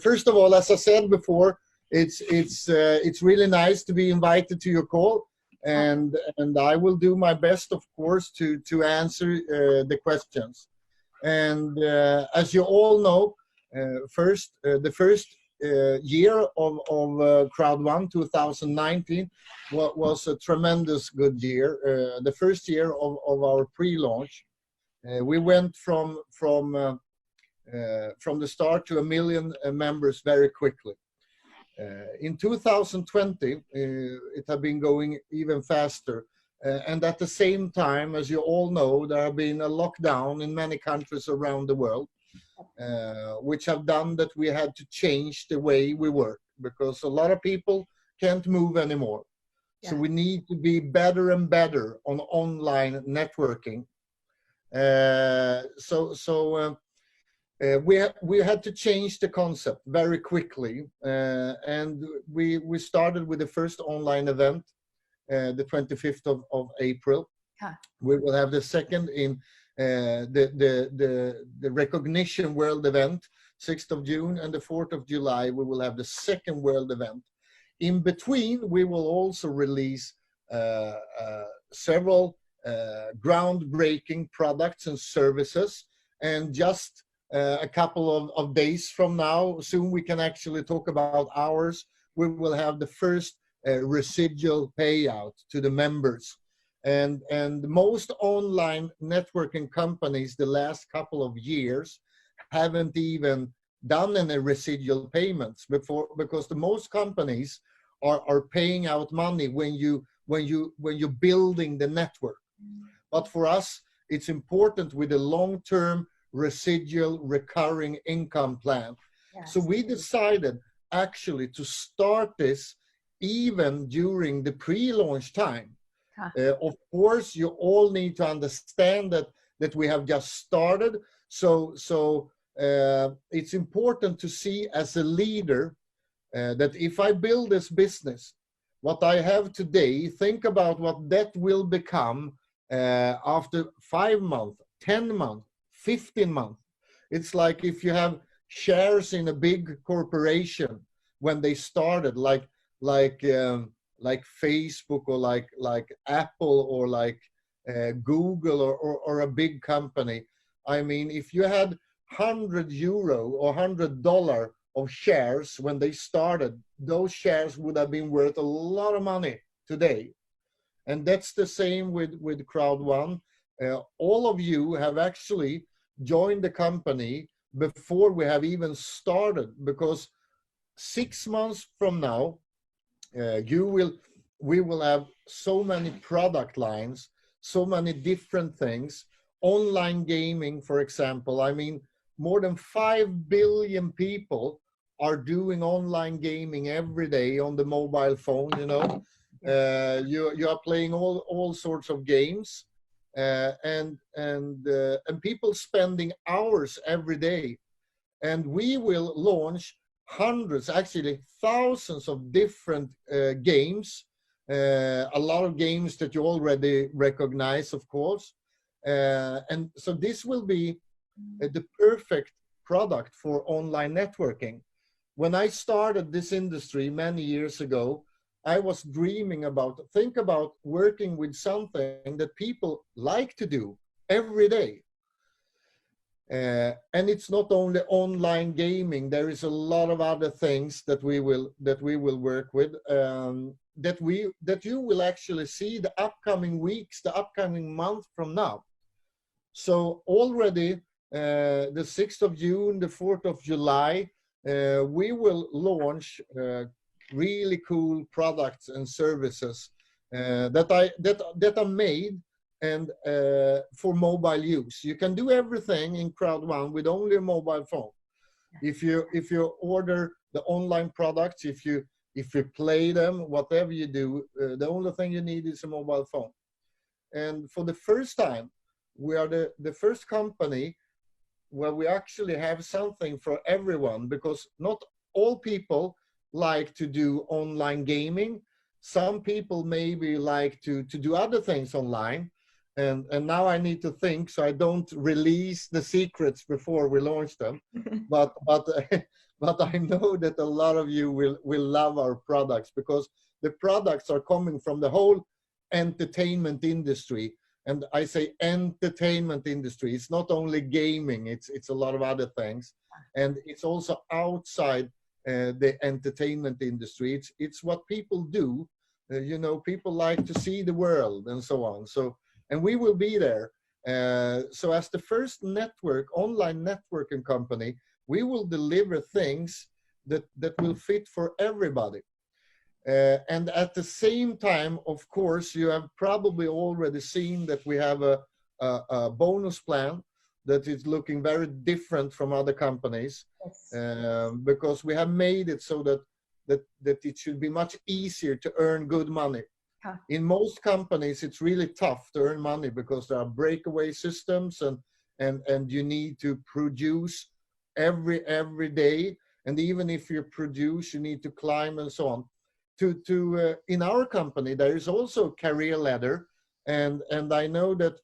First of all, as I said before, it's really nice to be invited to your call, and I will do my best, of course, to answer the questions. And as you all know, the first year of CROWD1 2019 was a tremendous good year. The first year of our pre-launch, we went from the start to 1 million members very quickly. In 2020, it had been going even faster. And at the same time, as you all know, there have been a lockdown in many countries around the world, which have done that we had to change the way we work, because a lot of people can't move anymore. Yeah. So we need to be better and better on online networking. We had to change the concept very quickly, and we started with the first online event, the 25th of April. Huh. We will have the second in the Recognition World event, 6th of June, and the 4th of July, we will have the second world event. In between, we will also release several groundbreaking products and services, and just a couple of days from now, soon we can actually talk about ours, we will have the first residual payout to the members. And most online networking companies the last couple of years haven't even done any residual payments before, because the most companies are paying out money when you're building the network. But for us, it's important with a long-term residual recurring income plan. Yes. So we decided actually to start this even during the pre-launch time. Huh. Of course, you all need to understand that we have just started. So it's important to see as a leader that if I build this business, what I have today, think about what that will become after 5 months, 10 months, 15 months. It's like if you have shares in a big corporation when they started, like Facebook or like Apple or like Google or a big company. I mean, if you had €100 or $100 of shares when they started, those shares would have been worth a lot of money today. And that's the same with CROWD1. All of you have actually joined the company before we have even started, because 6 months from now, we will have so many product lines, so many different things. Online gaming, for example, I mean, more than 5 billion people are doing online gaming every day on the mobile phone, you know. You are playing all sorts of games, and people spending hours every day. And we will launch hundreds, actually thousands of different games, a lot of games that you already recognize, of course. And so this will be the perfect product for online networking. When I started this industry many years ago, I was dreaming about, think about working with something that people like to do every day. And it's not only online gaming. There is a lot of other things that we will work with, that you will actually see the upcoming weeks, the upcoming month from now. So already the 6th of June, the 4th of July, we will launch really cool products and services that are made and for mobile use. You can do everything in CROWD1 with only a mobile phone. If you order the online products, if you play them, whatever you do, the only thing you need is a mobile phone. And for the first time, we are the first company where we actually have something for everyone, because not all people like to do online gaming. Some people maybe like to do other things online. and now I need to think so I don't release the secrets before we launch them. But but I know that a lot of you will love our products, because the products are coming from the whole entertainment industry. And I say entertainment industry. It's not only gaming. It's a lot of other things, and it's also outside the entertainment industry. It's what people do. You know, people like to see the world and so on. So, and we will be there. So as the first online networking company, we will deliver things that will fit for everybody. And at the same time, of course, you have probably already seen that we have a bonus plan that is looking very different from other companies. Yes. Because we have made it so that it should be much easier to earn good money. Huh. In most companies, it's really tough to earn money because there are breakaway systems, and you need to produce every day. And even if you produce, you need to climb and so on. In our company, there is also a career ladder, and I know that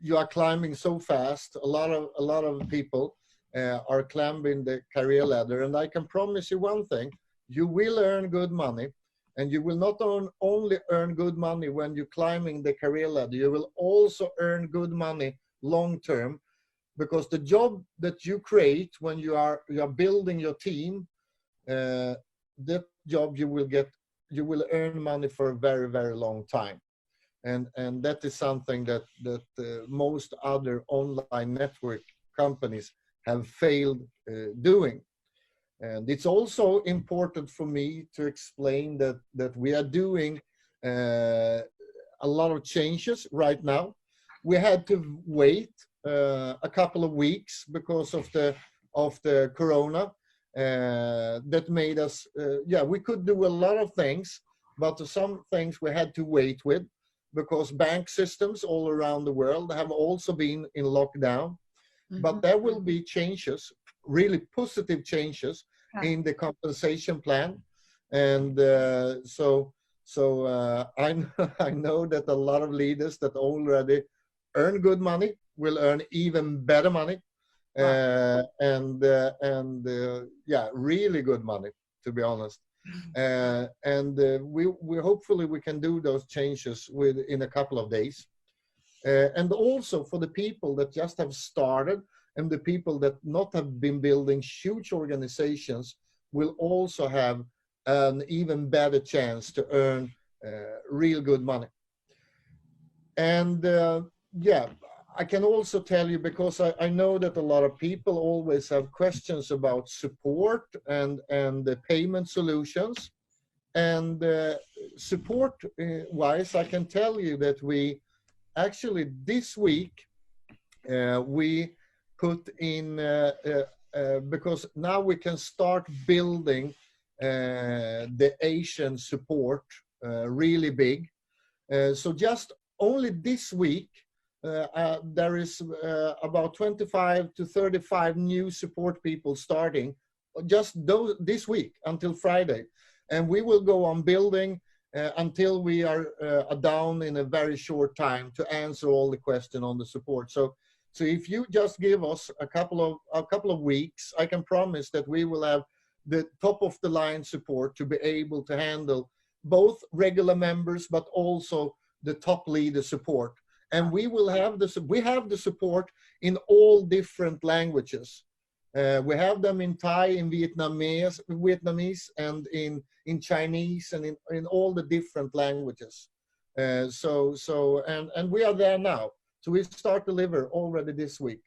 you are climbing so fast. A lot of people are climbing the career ladder, and I can promise you one thing: you will earn good money, and you will not only earn good money when you're climbing the career ladder. You will also earn good money long term, because the job that you create when you are building your team, that job you will earn money for a very, very long time. And that is something that most other online network companies have failed doing. And it's also important for me to explain that we are doing a lot of changes right now. We had to wait a couple of weeks because of the corona. That made us, we could do a lot of things, but some things we had to wait with, because bank systems all around the world have also been in lockdown. Mm-hmm. But there will be changes, really positive changes in the compensation plan. And I know that a lot of leaders that already earn good money will earn even better money. Wow. Really good money, to be honest. We hopefully we can do those changes in a couple of days. And also for the people that just have started, and the people that not have been building huge organizations, will also have an even better chance to earn real good money. And I can also tell you, because I know that a lot of people always have questions about support and the payment solutions. And support wise, I can tell you that we actually this week we put in because now we can start building the Asian support really big. So just only this week, there is about 25 to 35 new support people starting just this week until Friday. And we will go on building until we are down in a very short time to answer all the questions on the support. So if you just give us a couple of weeks, I can promise that we will have the top of the line support to be able to handle both regular members, but also the top leader support. And we have the support in all different languages. We have them in Thai, in Vietnamese, and in Chinese, and in all the different languages. And we are there now. So we start deliver already this week.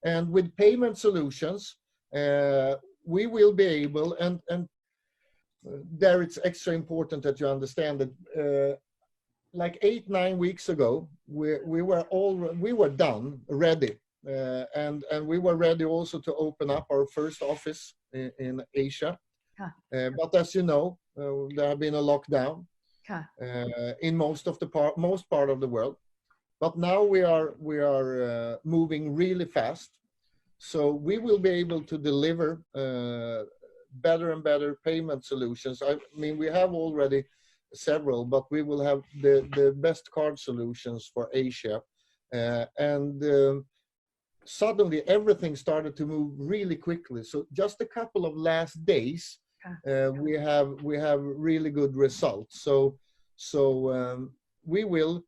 And with payment solutions, we will be able, and there it's extra important that you understand that like 8-9 weeks ago, we were done, ready. And we were ready also to open up our first office in Asia. Huh. But as you know, there have been a lockdown in most part of the world. But now we are moving really fast. So we will be able to deliver better and better payment solutions. I mean, we have already several, but we will have the best card solutions for Asia. And suddenly everything started to move really quickly. So just a couple of last days, we have really good results. So we will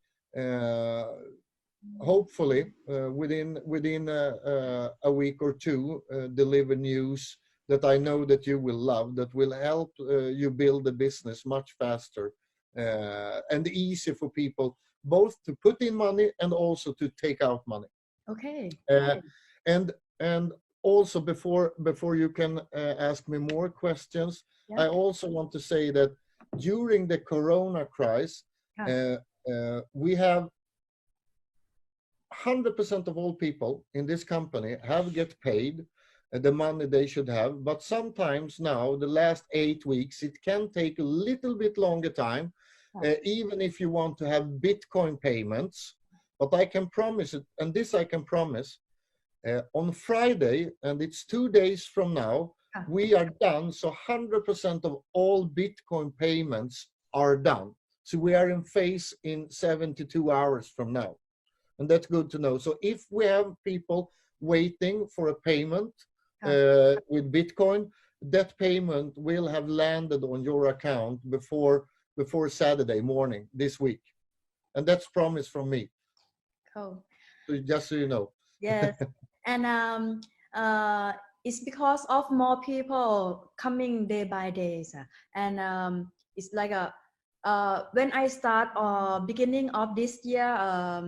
hopefully within a week or two deliver news that I know that you will love, that will help you build the business much faster and easier for people both to put in money and also to take out money. Okay. And also before you can ask me more questions, I also want to say that during the Corona crisis, we have 100% of all people in this company have get paid the money they should have, but sometimes now the last 8 weeks it can take a little bit longer time, even if you want to have Bitcoin payments. But I can promise it, and this I can promise, on Friday, and it's 2 days from now, we are done. So 100% of all Bitcoin payments are done. So we are in phase in 72 hours from now. And that's good to know. So if we have people waiting for a payment with Bitcoin, that payment will have landed on your account before Saturday morning this week. And that's promise from me. Cool. So just so you know. Yes. And it's because of more people coming day by day. And it's like when I start beginning of this year,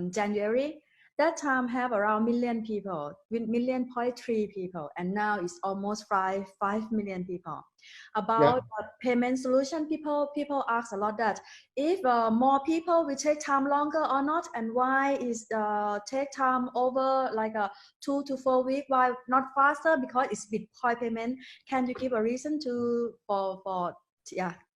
January, that time have around million people, with 1.3 people, and now it's almost 5 million people. About payment solution, people ask a lot that if more people will take time longer or not, and why is take time over like 2 to 4 weeks, why not faster? Because it's Bitcoin payment. Can you give a reason for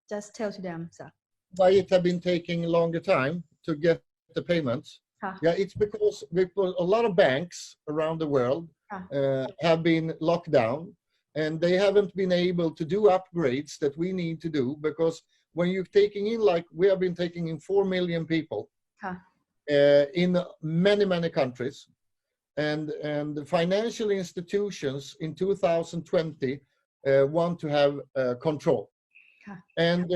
just tell to them, sir? Why it have been taking longer time to get the payments? It's because a lot of banks around the world have been locked down, and they haven't been able to do upgrades that we need to do, because when you're taking in, like we have been taking in 4 million people in many countries, and the financial institutions in 2020 want to have control. And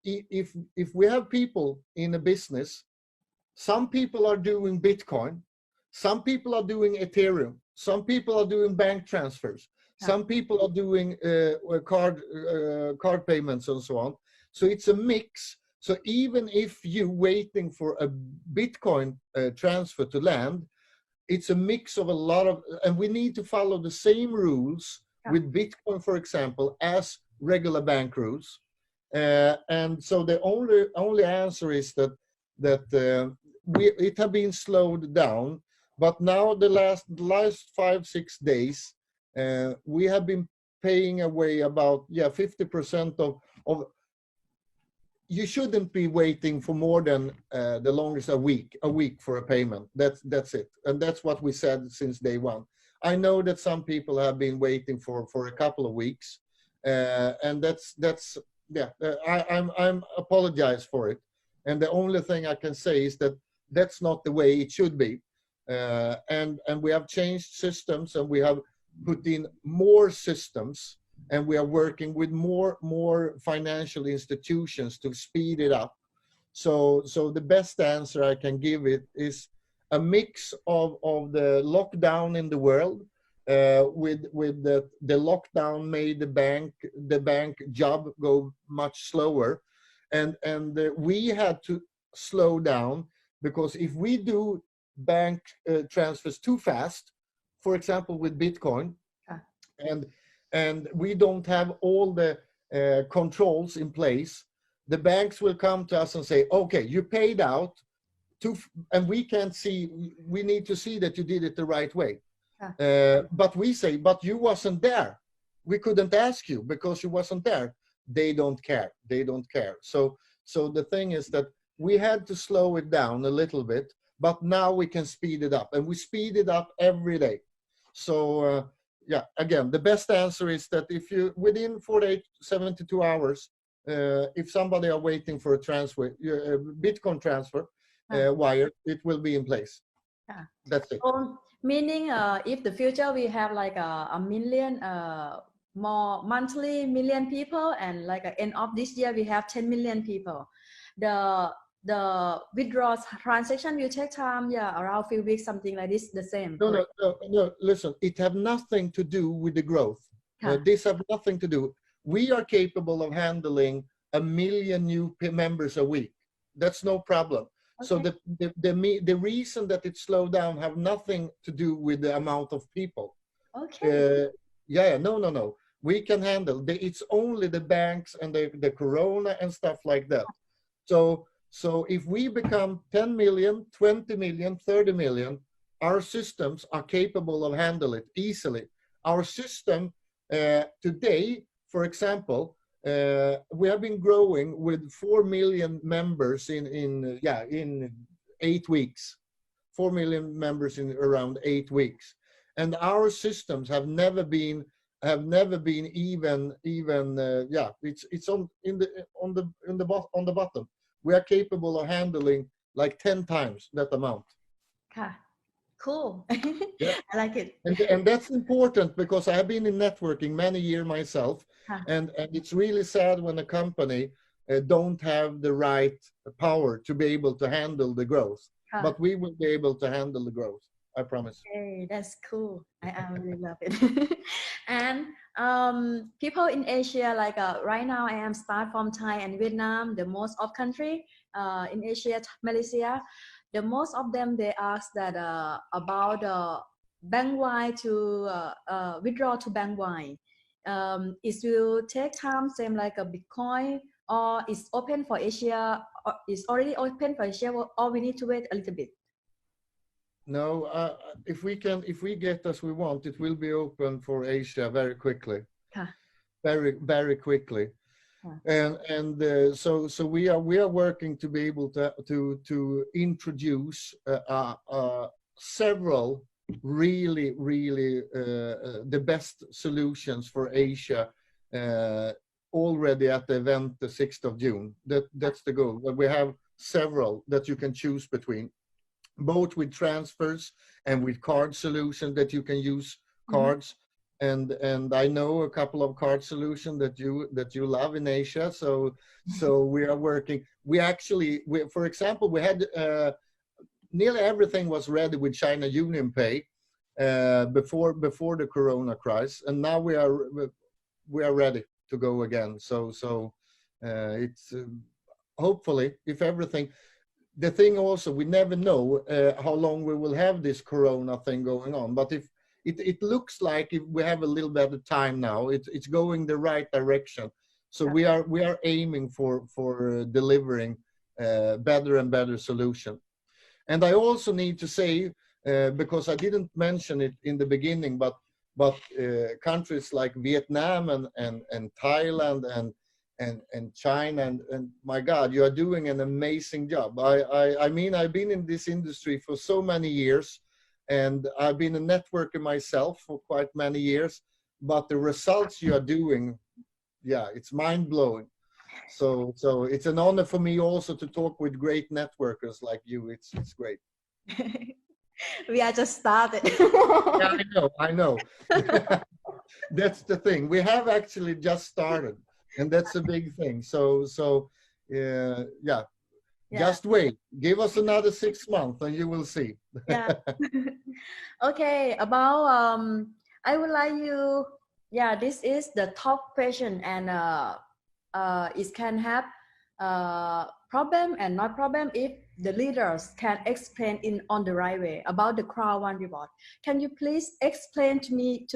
if we have people in a business, some people are doing Bitcoin, some people are doing Ethereum, some people are doing bank transfers, some people are doing card payments and so on. So it's a mix. So even if you're waiting for a Bitcoin transfer to land, it's a mix of a lot of, and we need to follow the same rules with Bitcoin, for example, as regular bank rules. And so the only answer is that it have been slowed down, but now the last 5-6 days we have been paying away about 50% of. You shouldn't be waiting for more than the longest a week for a payment. That's it, and that's what we said since day one. I know that some people have been waiting for a couple of weeks, and I'm apologize for it. And the only thing I can say is that that's not the way it should be. And we have changed systems, and we have put in more systems, and we are working with more financial institutions to speed it up. So the best answer I can give it is a mix of the lockdown in the world, with the lockdown made the bank job go much slower, and we had to slow down, because if we do bank transfers too fast, for example with Bitcoin, and we don't have all the controls in place, the banks will come to us and say, okay, you paid out and we can't see, we need to see that you did it the right way. But we say, but you wasn't there. We couldn't ask you because you wasn't there. They don't care. So the thing is that we had to slow it down a little bit, but now we can speed it up, and we speed it up every day. So again, the best answer is that if you within 48, 72 hours, if somebody are waiting for a transfer, Bitcoin transfer wire, it will be in place. That's it. So, meaning if the future we have like a million more monthly million people, and like at end of this year we have 10 million people, the withdrawal transaction will take time, around few weeks, something like this, the same. No, listen, it have nothing to do with the growth. This have nothing to do. We are capable of handling 1 million new members a week. That's no problem. Okay. So the reason that it slowed down have nothing to do with the amount of people. Okay. No. We can handle. It's only the banks and the corona and stuff like that. So if we become 10 million, 20 million, 30 million, our systems are capable of handling it easily. Our system today, for example, we have been growing with 4 million members in 8 weeks. 4 million members in around 8 weeks, and our systems have never been even it's on the bottom. We are capable of handling like 10 times that amount. Cool. Yeah. I like it. And that's important, because I have been in networking many years myself, and it's really sad when a company don't have the right power to be able to handle the growth. But we will be able to handle the growth, I promise. Okay, that's cool. I really love it. And people in Asia, like right now I am start from Thai and Vietnam, the most of country in Asia, Malaysia. The most of them, they ask that about bank wide to withdraw to bank wide. It will take time, same like a Bitcoin, or it's open for Asia, or it's already open for Asia, or we need to wait a little bit? No, if we get as we want, it will be open for Asia very quickly. Very quickly. So we are working to be able to introduce several really the best solutions for Asia already at the event the 6th of June. That's the goal. We have several that you can choose between, both with transfers and with card solutions that you can use cards. And I know a couple of card solutions that you love in Asia. So we are working. For example, we had nearly everything was ready with China Union Pay before the Corona crisis, and now we are ready to go again. So it's hopefully, if everything. The thing also, we never know how long we will have this Corona thing going on. But if it looks like if we have a little bit of time now, it's going the right direction. So we are aiming for delivering better and better solution. And I also need to say, because I didn't mention it in the beginning, but countries like Vietnam and Thailand and China and my God, you are doing an amazing job. I mean, I've been in this industry for so many years, and I've been a networker myself for quite many years, but the results you are doing, it's mind-blowing. So it's an honor for me also to talk with great networkers like you. It's great. We are just started. Yeah, I know. That's the thing. We have actually just started, and that's a big thing. So just wait. Give us another 6 months, and you will see. Yeah. Okay. About I would like you. Yeah, this is the top question, and it can have problem and not problem if the leaders can explain on the right way about the CROWD1 reward. Can you please explain to me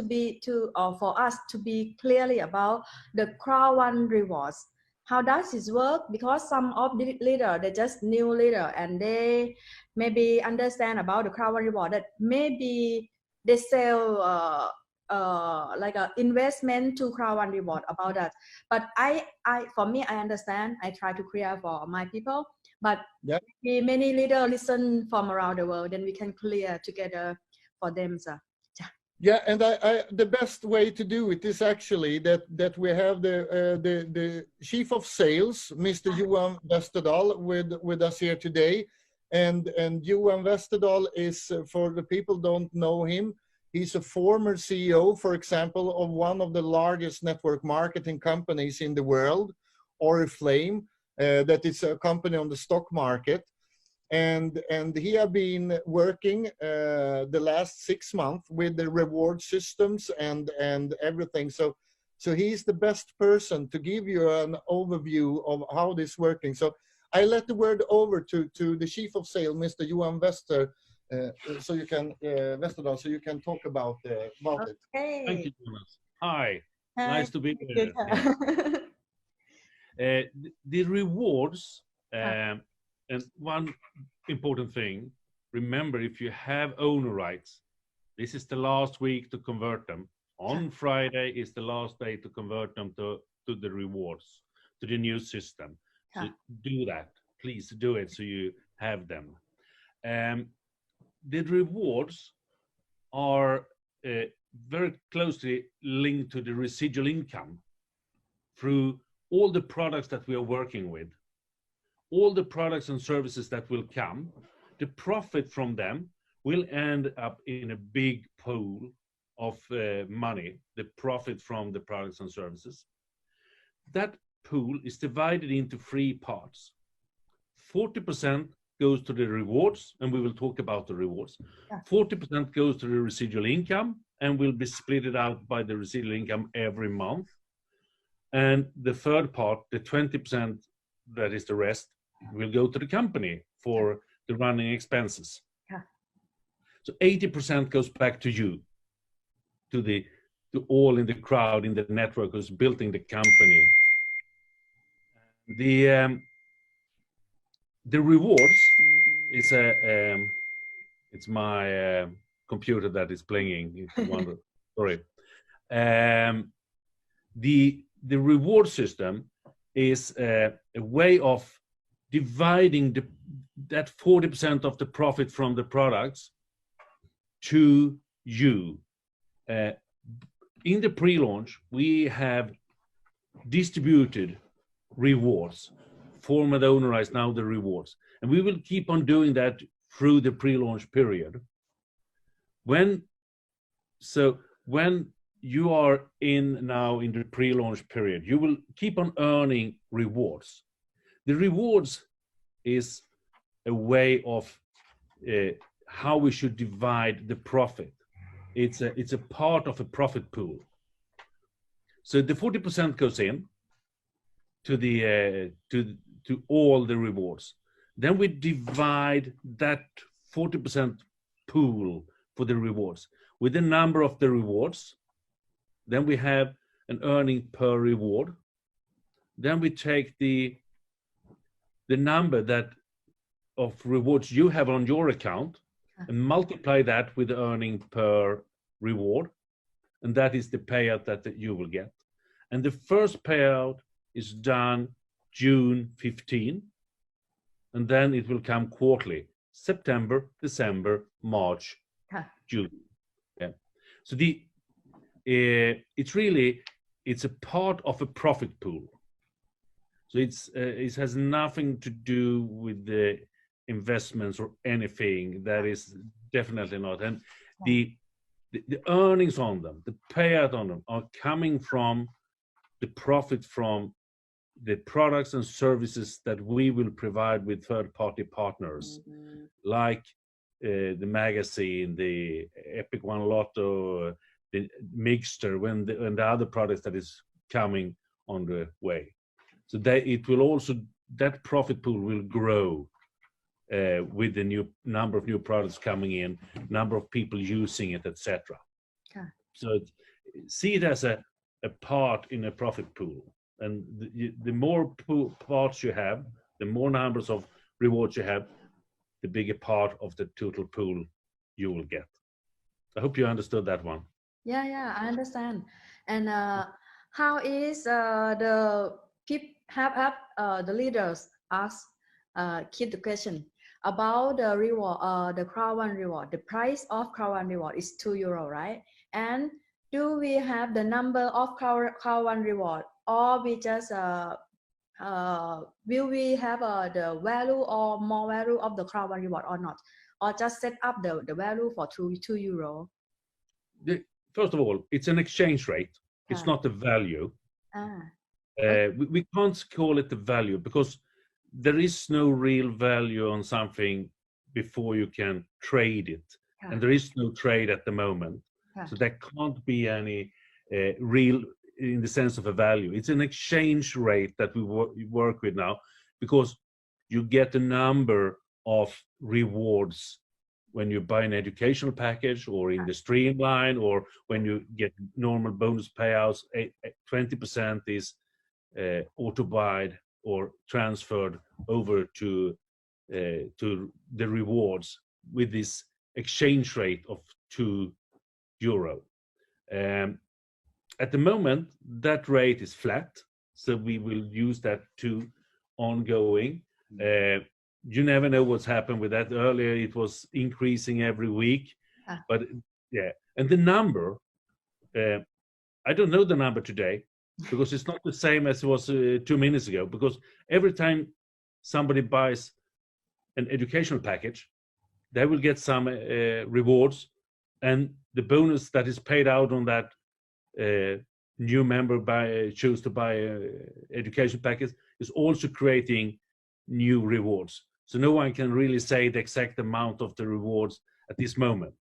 for us to be clearly about the CROWD1 rewards? How does this work? Because some of the leader, they're just new leader, and they maybe understand about the CROWD1 reward, that maybe they sell like a investment to CROWD1 reward about that. But for me, I understand. I try to clear for my people, but many leaders listen from around the world, then we can clear together for them. So Yeah, and the best way to do it is actually that we have the chief of sales, Mr. Johan Westerdahl, with us here today, and Johan Westerdahl is, for the people don't know him, he's a former CEO, for example, of one of the largest network marketing companies in the world, Oriflame, that is a company on the stock market. And he have been working the last 6 months with the reward systems and everything. So he's the best person to give you an overview of how this is working. So I let the word over to the chief of sales, Mr. Johan Wester, so you can Westerdahl, so you can talk about it. Okay. Thank you, Jonas. Hi. Hi. Nice to be here. The rewards, and one important thing, remember, if you have owner rights, this is the last week to convert them. On Friday is the last day to convert them to the rewards, to the new system. So do that. Please do it so you have them. The rewards are very closely linked to the residual income through all the products that we are working with. All the products and services that will come, the profit from them will end up in a big pool of money, the profit from the products and services. That pool is divided into 3 parts. 40% goes to the rewards, and we will talk about the rewards. 40% goes to the residual income, and will be split out by the residual income every month. And the third part, the 20%, that is the rest, will go to the company for the running expenses. So 80% goes back to you, to all in the crowd, in the network who's building the company. The rewards is it's my computer that is playing. Sorry. The reward system is a way of dividing that 40% of the profit from the products to you. In the pre-launch, we have distributed rewards. Former owner rights, now the rewards. And we will keep on doing that through the pre-launch period. When you are now in the pre-launch period, you will keep on earning rewards. The rewards is a way of how we should divide the profit. It's a part of a profit pool. So the 40% goes in to all the rewards. Then we divide that 40% pool for the rewards with the number of the rewards. Then we have an earning per reward. Then we take the number of rewards you have on your account and multiply that with the earning per reward. And that is the payout that you will get. And the first payout is done June 15. And then it will come quarterly, September, December, March, June. Yeah. So it's a part of a profit pool. So it has nothing to do with the investments or anything. That is definitely not. And the earnings on them, the payout on them, are coming from the profit from the products and services that we will provide with third-party partners, like the magazine, the Epic One Lotto, the Mixter, when the other products that is coming on the way. So that profit pool will grow with the new number of new products coming in, number of people using it, etc. So see it as a part in a profit pool. And the more parts you have, the more numbers of rewards you have, the bigger part of the total pool you will get. I hope you understood that one. Yeah, I understand. And how is the people have the leaders ask keep the question about the reward, the CROWD1 reward. The price of CROWD1 reward is €2, right? And do we have the number of CROWD1 reward, or we just will we have the value or more value of the CROWD1 reward or not, or just set up the value for two euro? First of all, it's an exchange rate. It's not the value. We can't call it the value because there is no real value on something before you can trade it. And there is no trade at the moment. So there can't be any real, in the sense of a value. It's an exchange rate that we work with now, because you get a number of rewards when you buy an educational package or in the streamline, or when you get normal bonus payouts. 20% is auto-buyed or transferred over to the rewards with this exchange rate of €2. At the moment, that rate is flat, so we will use that to ongoing. You never know what's happened with that. Earlier, it was increasing every week, but yeah. And the number, I don't know the number today, because it's not the same as it was 2 minutes ago. Because every time somebody buys an educational package, they will get some rewards, and the bonus that is paid out on that new member choose to buy education package is also creating new rewards. So no one can really say the exact amount of the rewards at this moment.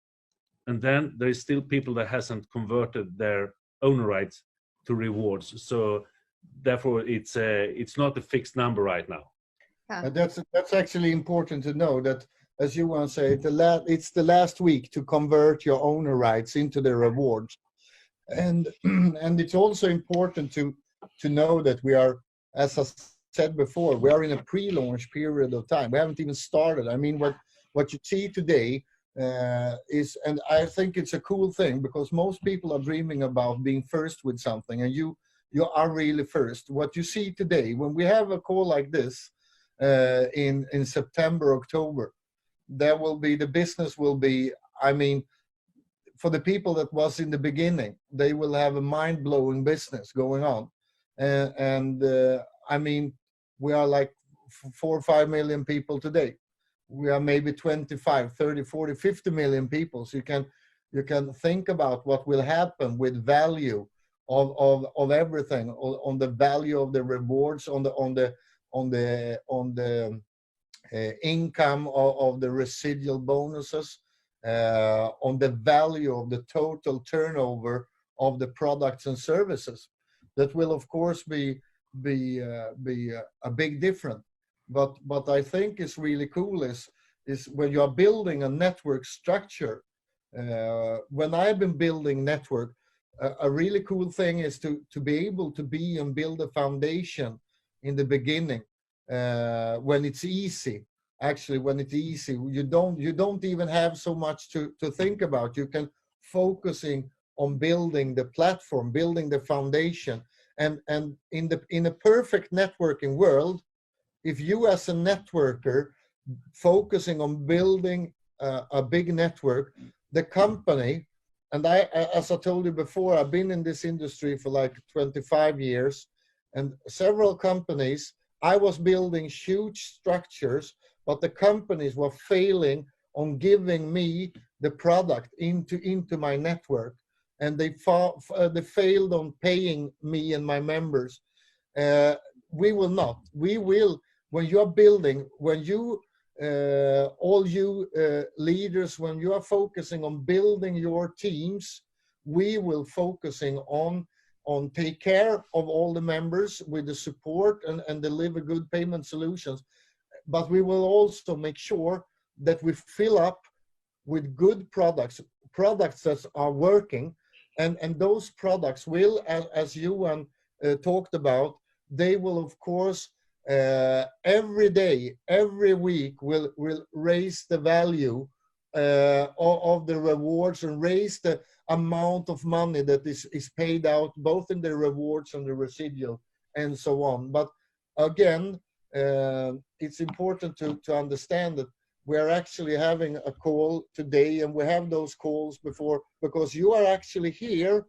And then there is still people that hasn't converted their owner rights to rewards. So therefore, it's not a fixed number right now. That's actually important to know that, as you want to say, it's the last week to convert your owner rights into the rewards. And it's also important to know that we are, as I said before, we are in a pre-launch period of time. We haven't even started. I mean, what you see today is, and I think it's a cool thing, because most people are dreaming about being first with something, and you are really first. What you see today, when we have a call like this in September, October, the business will be, I mean, for the people that was in the beginning, they will have a mind-blowing business going on. I mean, we are like 4 or 5 million people today. We are maybe 25, 30, 40, 50 million people. So you can think about what will happen with value of everything, on the value of the rewards, on the income of the residual bonuses, on the value of the total turnover of the products and services. That will, of course, be a big difference. But I think is really cool is when you are building a network structure. When I've been building network, a really cool thing is to be able to build a foundation in the beginning, when it's easy. Actually, when it's easy, you don't even have so much to think about. You can focusing on building the platform, building the foundation, and in a perfect networking world, if you as a networker focusing on building a big network, the company, and as I told you before, I've been in this industry for like 25 years, and several companies, I was building huge structures, but the companies were failing on giving me the product into my network, and they failed on paying me and my members. We will not. We will, when you are building, when you, all you leaders, when you are focusing on building your teams, we will focusing on take care of all the members with the support and deliver good payment solutions. But we will also make sure that we fill up with good products that are working, and those products will, as Johan talked about, they will of course every day, every week will raise the value of the rewards and raise the amount of money that is paid out, both in the rewards and the residual and so on. But again, it's important to understand that we're actually having a call today, and we have those calls before, because you are actually here.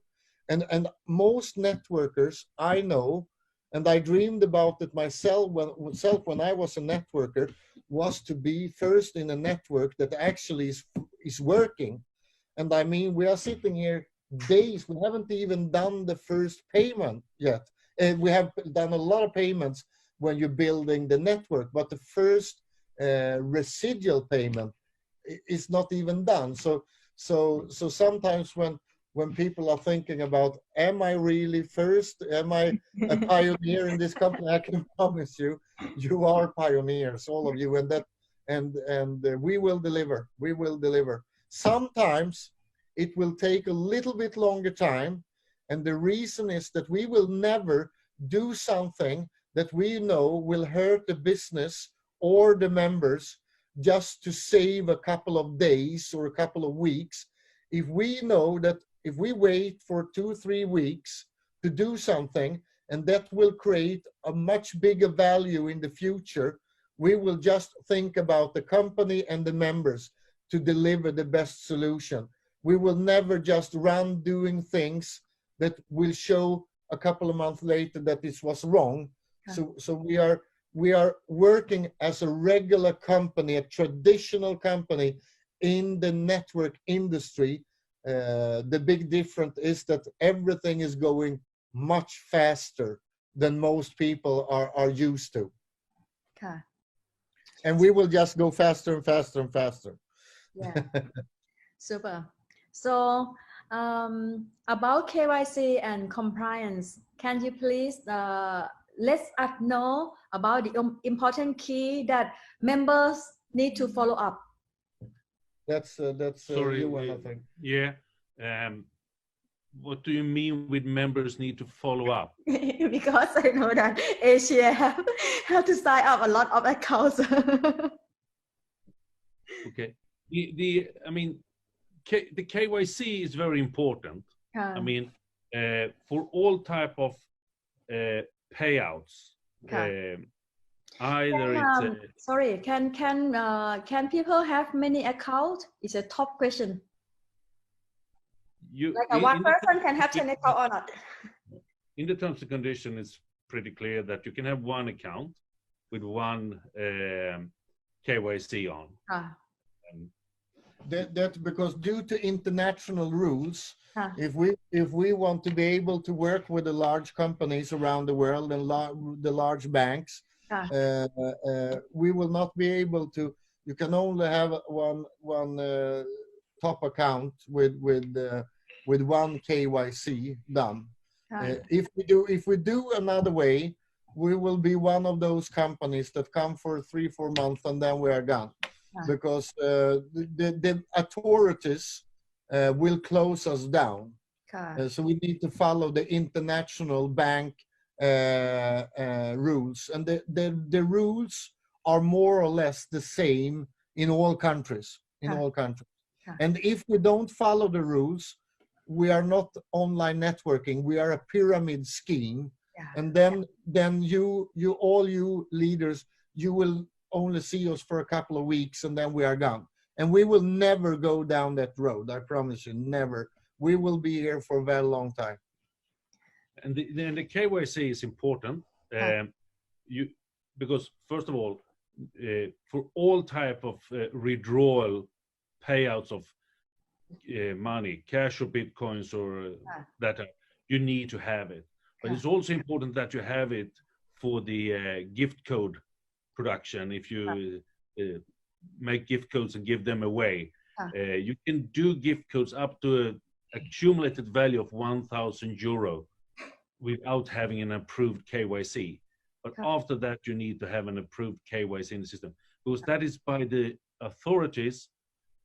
And most networkers I know, and I dreamed about it myself when I was a networker, was to be first in a network that actually is working. And I mean, we are sitting here days, we haven't even done the first payment yet. And we have done a lot of payments when you're building the network, but the first residual payment is not even done. So sometimes when people are thinking about, am I really first? Am I a pioneer in this company? I can promise you, you are pioneers, all of you, and we will deliver. We will deliver. Sometimes it will take a little bit longer time, and the reason is that we will never do something that we know will hurt the business or the members just to save a couple of days or a couple of weeks. If we know that if we wait for 2-3 weeks to do something, and that will create a much bigger value in the future, we will just think about the company and the members to deliver the best solution. We will never just run doing things that will show a couple of months later that this was wrong. So we are working as a regular company, a traditional company in the network industry. The big difference is that everything is going much faster than most people are used to. Okay. And we will just go faster and faster and faster. Yeah. Super. So about KYC and compliance, can you please let us know about the important key that members need to follow up? That's Sorry, you, I think. Yeah. What do you mean with members need to follow up? Because I know that Asia have to sign up a lot of accounts. Okay. I mean, the KYC is very important. I mean, for all type of payouts. Either it's sorry, can people have many accounts? It's a top question. Like one person can have 10 accounts or not? In the terms and conditions, it's pretty clear that you can have one account with one KYC on. That because due to international rules, if we want to be able to work with the large companies around the world and the large banks, we will not be able to. You can only have one top account with one KYC done. If we do another way, we will be one of those companies that come for 3-4 months and then we are gone. Because the authorities will close us down. So we need to follow the international bank rules. And the rules are more or less the same in all countries. And if we don't follow the rules, we are not online networking. We are a pyramid scheme. And then you all you leaders, you will only see us for a couple of weeks and then we are gone. And we will never go down that road. I promise you, never. We will be here for a very long time. And the KYC is important. Because first of all, for all type of withdrawal payouts of money, cash or bitcoins or that, you need to have it. But it's also important that you have it for the gift code production. If you make gift codes and give them away, you can do gift codes up to an accumulated value of 1,000 euro without having an approved KYC. But after that, you need to have an approved KYC in the system, because that is by the authorities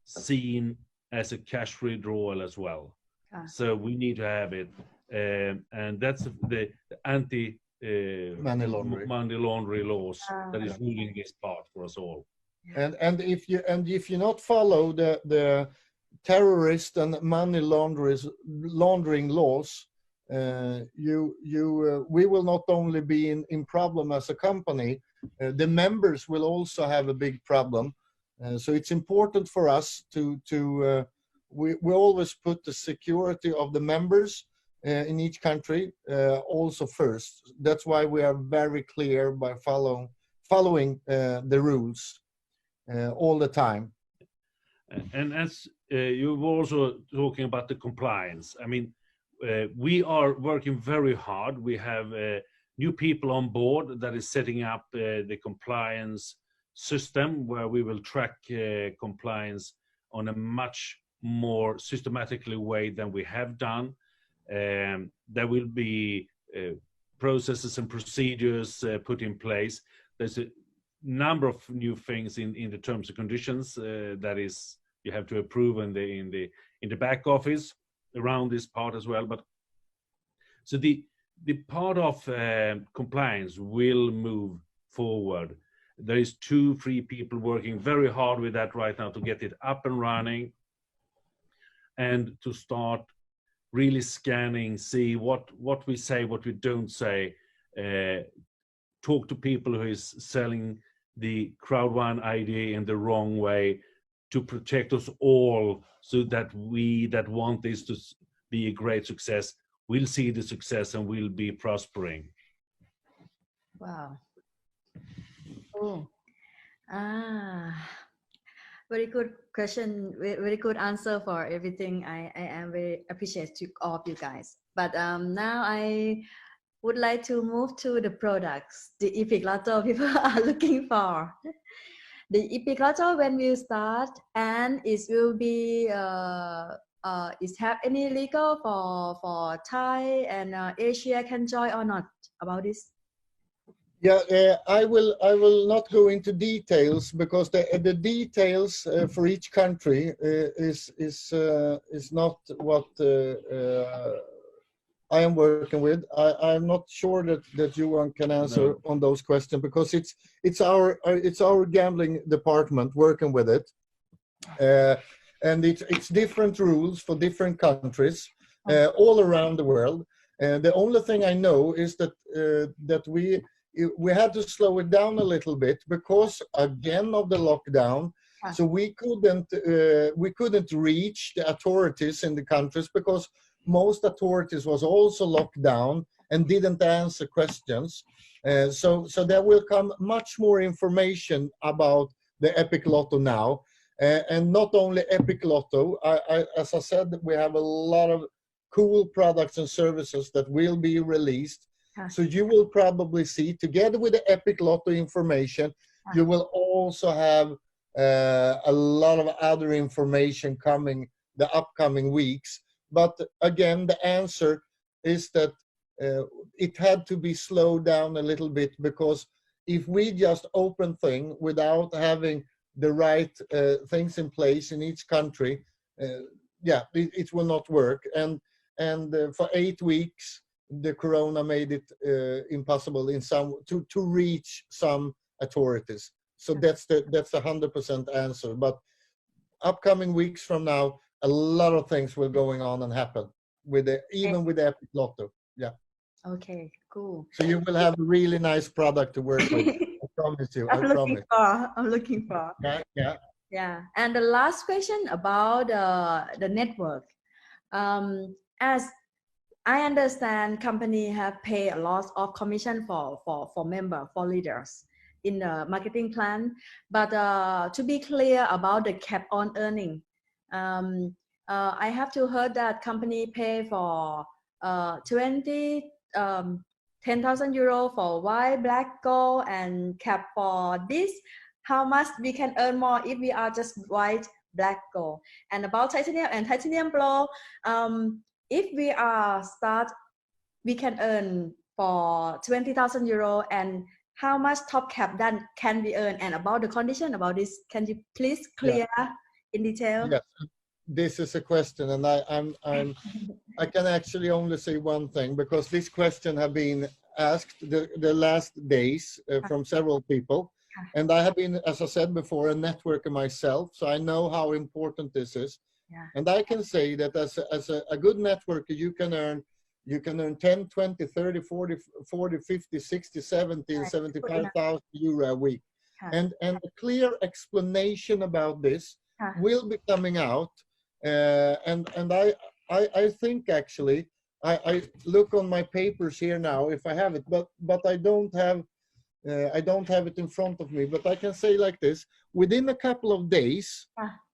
seen as a cash withdrawal as well. So we need to have it, and that's the anti money laundering laws that is ruling this part for us all. And if you not follow the terrorist and money laundering laws, we will not only be in problem as a company, the members will also have a big problem, So it's important for us we always put the security of the members in each country also first. That's why we are very clear by following the rules all the time. And as you were also talking about the compliance, I mean, we are working very hard. We have new people on board that is setting up the compliance system where we will track compliance on a much more systematically way than we have done. There will be processes and procedures put in place. There's a number of new things in the terms and conditions that is you have to approve in the back office around this part as well. But so the part of compliance will move forward. There is 2-3 people working very hard with that right now to get it up and running and to start really scanning, see what we say, what we don't say, talk to people who is selling the CROWD1 idea in the wrong way, to protect us all, so that we that want this to be a great success will see the success and will be prospering. Wow. Oh. Very good question. Very good answer for everything. I am very appreciative to all of you guys. But now I would like to move to the products the Epic Lotto people are looking for. The Epic Lotto, when we start, and it will be is have any legal for Thai and Asia can join or not about this? Yeah, I will not go into details because the details for each country is not what I am working with. I'm not sure that Johan can answer on those questions because it's our gambling department working with it, and it's different rules for different countries all around the world. The only thing I know is that we had to slow it down a little bit because again of the lockdown. So we couldn't reach the authorities in the countries because most authorities was also locked down and didn't answer questions. So there will come much more information about the Epic Lotto now, and not only Epic Lotto. As I said, we have a lot of cool products and services that will be released. So you will probably see, together with the Epic Lotto information, you will also have a lot of other information coming the upcoming weeks. But again, the answer is that it had to be slowed down a little bit, because if we just open things without having the right things in place in each country, it will not work. And for 8 weeks, the corona made it impossible to reach some authorities. So that's the 100% answer. But upcoming weeks from now, a lot of things will going on and happen even with the Epic Lotto. Yeah. Okay, cool. So you will have a really nice product to work with. I promise you. I'm looking for. Yeah. And the last question about the network. As I understand, company have paid a lot of commission for member, for leaders in the marketing plan. But to be clear about the cap on earning, I have to heard that company pay for 10,000 euro for white, black, gold, and cap for this. How much we can earn more if we are just white, black, gold? And about titanium and titanium pro, if we are start, we can earn for 20,000 euro, and how much top cap then can we earn? And about the condition about this, can you please clear in detail? Yes, this is a question, and I can actually only say one thing, because this question have been asked the last days from several people, and I have been, as I said before, a networker myself, so I know how important this is. And I can say that as a good networker, you can earn 10, 20, 30, 40, 50, 60, 70, and 75,000 euro a week. and a clear explanation about this will be coming out. And I think actually, I look on my papers here now if I have it, but I don't have it in front of me. But I can say like this: within a couple of days,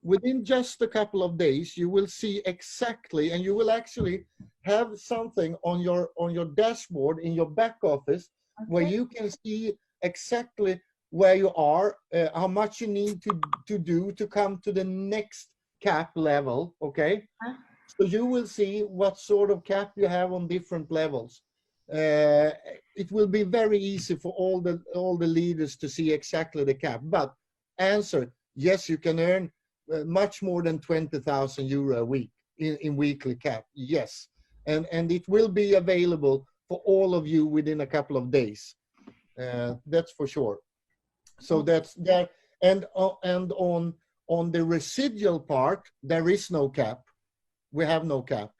within just a couple of days, you will see exactly, and you will actually have something on your dashboard in your back office where you can see exactly where you are, how much you need to do to come to the next cap level. Okay, so you will see what sort of cap you have on different levels. It will be very easy for all the leaders to see exactly the cap. But answer: yes, you can earn much more than 20,000 euro a week in weekly cap. Yes, and it will be available for all of you within a couple of days. That's for sure. So that's there. And on the residual part, there is no cap. We have no cap.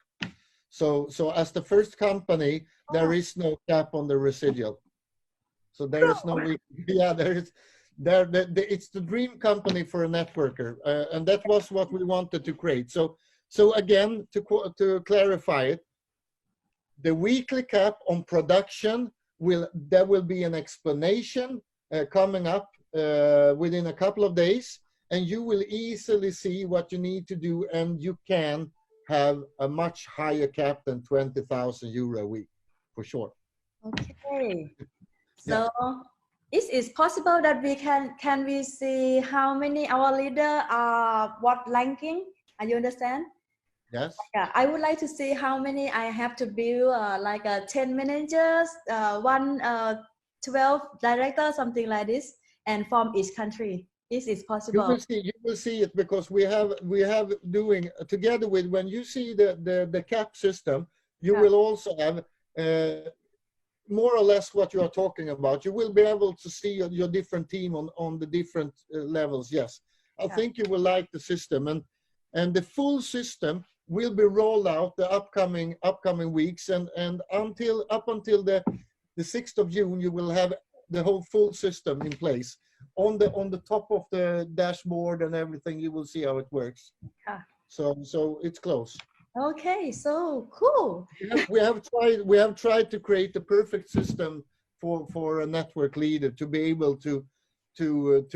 So as the first company, there is no cap on the residual. So there is no, yeah, it's the dream company for a networker, and that was what we wanted to create. So again, to clarify it, the weekly cap on production there will be an explanation coming up within a couple of days, and you will easily see what you need to do, and you can have a much higher cap than 20,000 euro a week, for sure. Okay. So it is possible that we can we see how many our leader are what ranking? Are you understand? Yes. Yeah, I would like to see how many I have to build, like 10 managers, 12 directors, something like this, and from each country. This is possible. You will see it, because we have doing together with, when you see the cap system, you will also have more or less what you are talking about. You will be able to see your different team on the different levels. Yes, I think you will like the system, and the full system will be rolled out the upcoming weeks, and up until the 6th of June, you will have the whole full system in place. On the top of the dashboard and everything, you will see how it works. So it's close. Okay, so cool. We have tried to create the perfect system for a network leader to be able to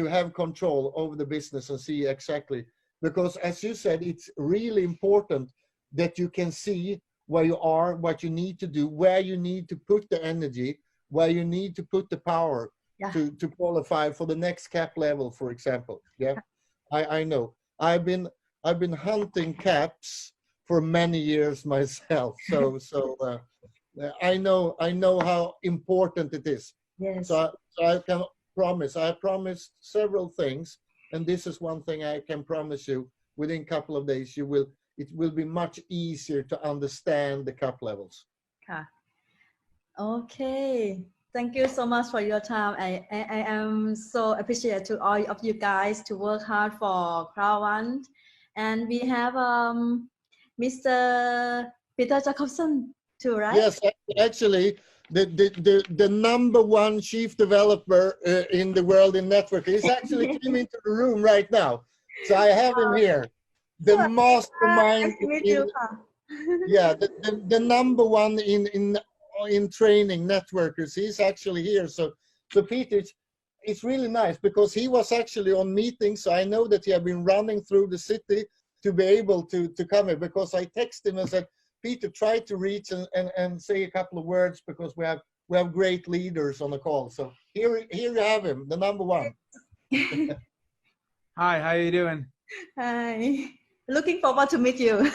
have control over the business and see exactly, because as you said, it's really important that you can see where you are, what you need to do, where you need to put the energy, where you need to put the power to qualify for the next cap level, for example. Yeah, I know. I've been hunting caps for many years myself, so I know how important it is. Yes. So I can promise. I promised several things, and this is one thing I can promise you. Within a couple of days, it will be much easier to understand the cap levels. Okay. Thank you so much for your time. I am so appreciative to all of you guys to work hard for CROWD1. And we have Mr. Peter Jacobson too, right? Yes, actually, the number one chief developer in the world in networking is actually came into the room right now. So I have him here. The mastermind. Nice to meet you. Yeah, the number one in training networkers. He's actually here. So Peter, it's really nice, because he was actually on meetings. So I know that he had been running through the city to be able to come here, because I texted him and said, Peter, try to reach and say a couple of words, because we have great leaders on the call. So here you have him, the number one. Hi, how you doing? Hi. Looking forward to meet you.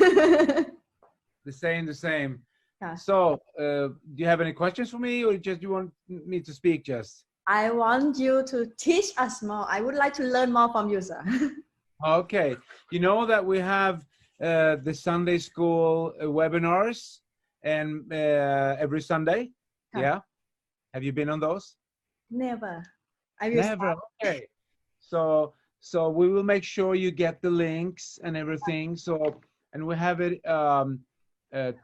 The same. Yeah. So, do you have any questions for me, or just you want me to speak just? I want you to teach us more. I would like to learn more from you, sir. Okay. You know that we have the Sunday school webinars and every Sunday? Yeah. Have you been on those? Never. Never. Okay. So we will make sure you get the links and everything. So, and we have it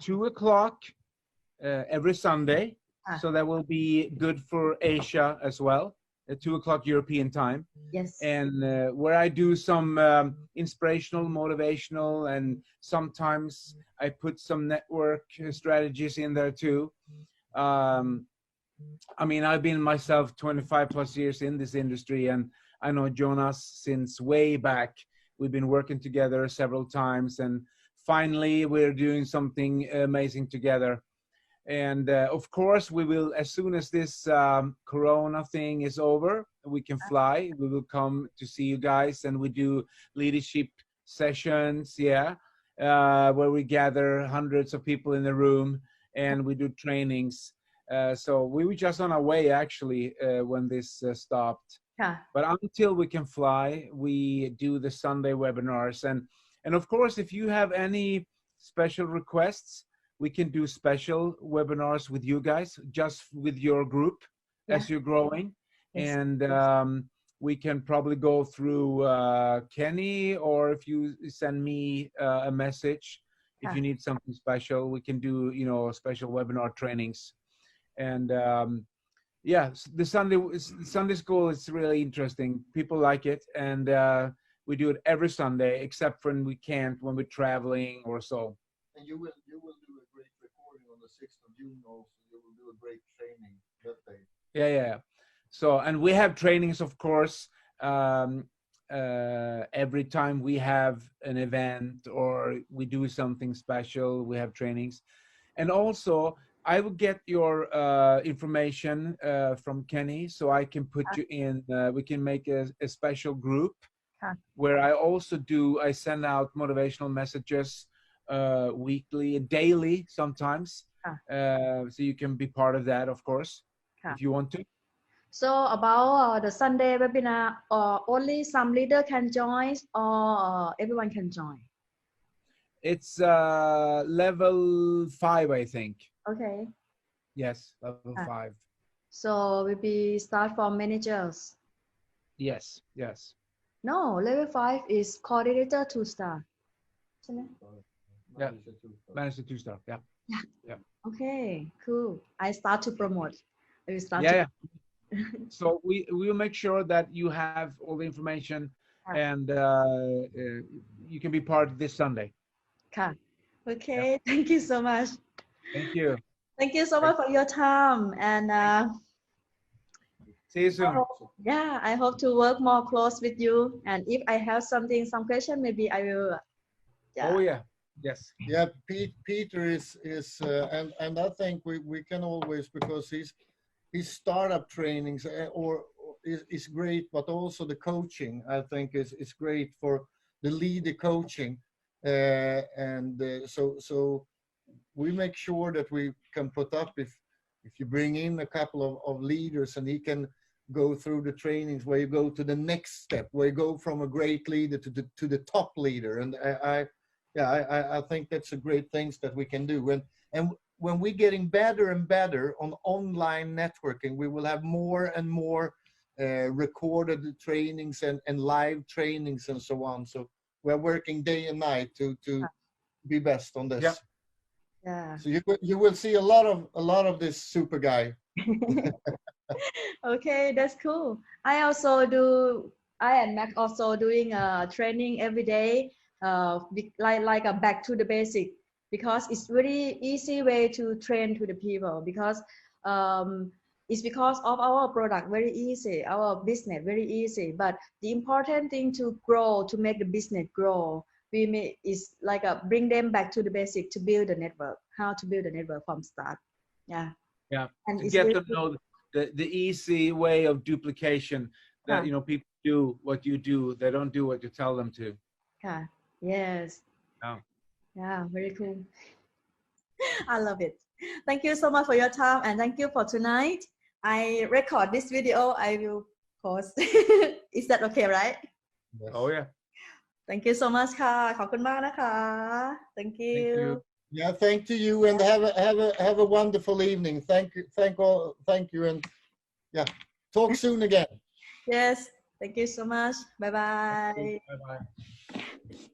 2 o'clock every Sunday. So that will be good for Asia as well. at 2 o'clock European time. Yes. And where I do some inspirational, motivational, and sometimes I put some network strategies in there too. I mean, I've been myself 25 plus years in this industry, and I know Jonas since way back. We've been working together several times, and finally we're doing something amazing together. And of course, we will, as soon as this Corona thing is over, we can fly. We will come to see you guys, and we do leadership sessions, yeah, where we gather hundreds of people in the room, and we do trainings. So we were just on our way, actually, when this stopped. Yeah. But until we can fly, we do the Sunday webinars. And of course, if you have any special requests, we can do special webinars with you guys, just with your group as you're growing. Yes. And we can probably go through Kenny, or if you send me a message, if you need something special, we can do, you know, special webinar trainings. And yeah, the Sunday school is really interesting. People like it, and we do it every Sunday, except when we can't, when we're traveling or so. And you will do a great recording on the 6th of June also. You will do a great training that day. Yeah. So, and we have trainings, of course, every time we have an event or we do something special, we have trainings. And also, I will get your information from Kenny, so I can put you in, we can make a special group where I send out motivational messages weekly, daily sometimes. So you can be part of that, of course, if you want to. So about the Sunday webinar, only some leader can join, or everyone can join? It's level 5, I think. Okay. Yes, level 5. So we be start from managers. Yes. No, level 5 is coordinator 2-star. Yeah, manager 2-star. Yeah. Okay, cool. I start to promote. I will start. Yeah. So we will make sure that you have all the information, and you can be part this Sunday. Okay. Thank you so much. Thank you. Thank you so much for your time, and see you soon. I hope to work more close with you. And if I have some question, maybe I will. Oh yeah. Yes. Yeah, Peter is and I think we can always, because his startup trainings is great, but also the coaching I think is great for the leader coaching, and so we make sure that we can put up, if you bring in a couple of leaders, and he can go through the trainings where you go to the next step, where you go from a great leader to the top leader. And I think that's a great things that we can do. And when we're getting better and better on online networking, we will have more and more recorded trainings and live trainings and so on. So we're working day and night to be best on this. Yeah. So you will see a lot of this super guy. Okay, that's cool. I and Mac also doing training every day, like a back to the basic, because it's really easy way to train to the people, because it's because of our product very easy, our business very easy. But the important thing to grow, to make the business grow, is like bring them back to the basic, to build the network, how to build a network from start. Yeah. And to get them to know the easy way of duplication, that you know, people do what you do, they don't do what you tell them to. Yes. Yeah, very cool. I love it. Thank you so much for your time, and thank you for tonight. I record this video, I will post. Is that okay, right? Yes. Oh yeah. Thank you so much ค่ะ ขอบคุณมากนะคะ Thank you. Yeah, thank to you, and have a wonderful evening. Thank you, and talk soon again. Yes, thank you so much. Bye bye. Bye bye.